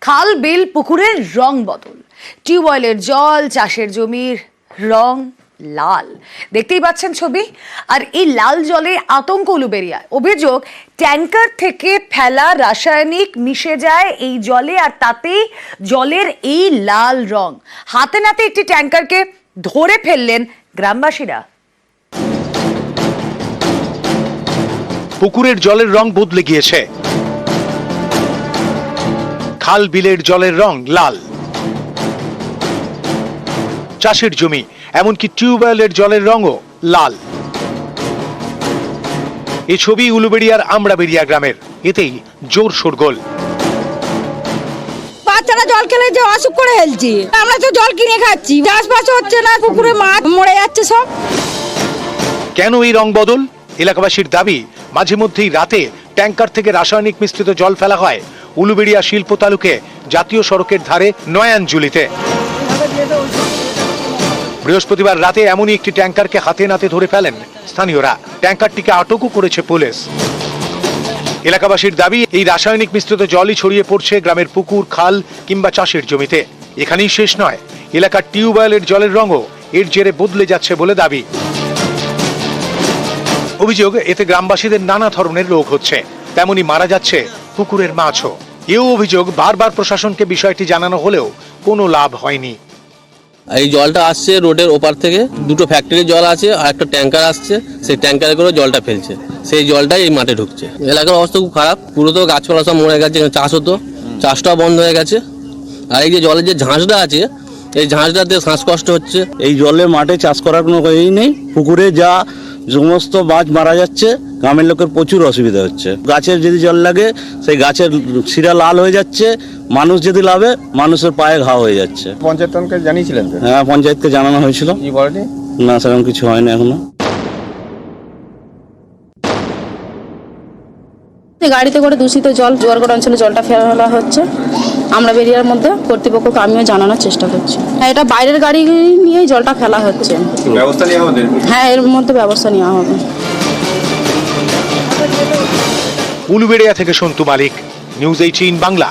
খাল বিল পুকুরের রং বদল, টিউবওয়েলের জল, চাষের জমির রং লাল। দেখতেই পাচ্ছেন ছবি। আর এই লাল জলে আতঙ্ক উলুবেড়িয়ায়। অভিযোগ, ট্যাঙ্কার থেকে ফেলা রাসায়নিক মিশে যায় এই জলে, আর তাতেই জলের এই লাল রং। হাতে নাতে একটি ট্যাঙ্কারকে ধরে ফেললেন গ্রামবাসীরা। পুকুরের জলের রং বদলে গিয়েছে, খাল বিলের জলের রং লাল। চাষের জমি, এমনকি টিউবওয়েলের জলের রঙও লাল। এই ছবি উলুবেড়িয়ার আমরাবেড়িয়া গ্রামের। এতেই জোর শোরগোল। বাচ্চারা জল খেলে যে অসুখ করে ফেলছি, আমরা তো জল কিনে খাচ্ছি, চাষবাস হচ্ছে না, পুকুরে মাছ মরে যাচ্ছে সব। কেন এই রং বদল? এলাকাবাসীর দাবি, মাঝে মধ্যেই রাতে ট্যাঙ্কার থেকে রাসায়নিক মিশ্রিত জল ফেলা হয় উলুবেড়িয়া শিল্প তালুকে জাতীয় সড়কের ধারে নয়ানজুলিতে। বৃহস্পতিবার রাতে এমনই একটি ট্যাঙ্কারকে হাতে নাতে ধরে ফেলেন স্থানীয়রা। ট্যাঙ্কারটিকে আটকও করেছে পুলিশ। এলাকাবাসীর দাবি, এই রাসায়নিক মিশ্রিত জলই ছড়িয়ে পড়ছে গ্রামের পুকুর, খাল কিংবা চাষের জমিতে। এখানেই শেষ নয়, এলাকার টিউবওয়েলের জলের রঙও এর জেরে বদলে যাচ্ছে বলে দাবি। অভিযোগ, এতে গ্রামবাসীদের নানা ধরনের রোগ হচ্ছে, তেমনি মারা যাচ্ছে পুকুরের মাছও। এও অভিযোগ, বারবার প্রশাসনকে বিষয়টি জানানো হলেও কোনো লাভ হয়নি। এই জলটা আসছে রোডের ওপার থেকে, দুটো ফ্যাক্টরির জল আছে আর একটা ট্যাঙ্কার আসছে, সেই ট্যাঙ্কারে করে জলটা ফেলছে, সেই জলটাই এই মাঠে ঢুকছে। এলাকার অবস্থা খুব খারাপ, পুরো তো গাছপালা সব মরে গেছে, চাষ হতো, চাষটাও বন্ধ হয়ে গেছে। আর এই যে জলের যে ঝাঁসটা আছে, এই ঝাঁসটাতে শ্বাসকষ্ট হচ্ছে। এই জলে মাঠে চাষ করার কোনো ইয়ে নেই, পুকুরে যা সমস্ত মাছ মারা যাচ্ছে, গ্রামের লোকের প্রচুর অসুবিধা হচ্ছে। গাছের যদি জল লাগে, সেই গাছের শিরা লাল হয়ে যাচ্ছে, মানুষ যদি লাভে মানুষের পায়ে ঘা হয়ে যাচ্ছে। পঞ্চায়েতকে জানিয়েছিলেন তো? হ্যাঁ, পঞ্চায়েতকে জানানো হয়েছিল। কি বলেনি? না, সেরকম কিছু হয়নি এখনো। গাড়িতে করে দূষিত জল জোয়ারগড় অঞ্চলে জলটা ফেলা হচ্ছে। আমরাবেড়িয়ার মধ্যে কর্তৃপক্ষকে আমিও জানানোর চেষ্টা করছি। হ্যাঁ, এটা বাইরের গাড়ি নিয়েই জলটা ফেলা হচ্ছে। ব্যবস্থা নেওয়া হবে? হ্যাঁ, এর মধ্যে ব্যবস্থা নেওয়া হবে। উলুবেড়িয়া থেকে সন্তু মালিক, নিউজ 18 বাংলা।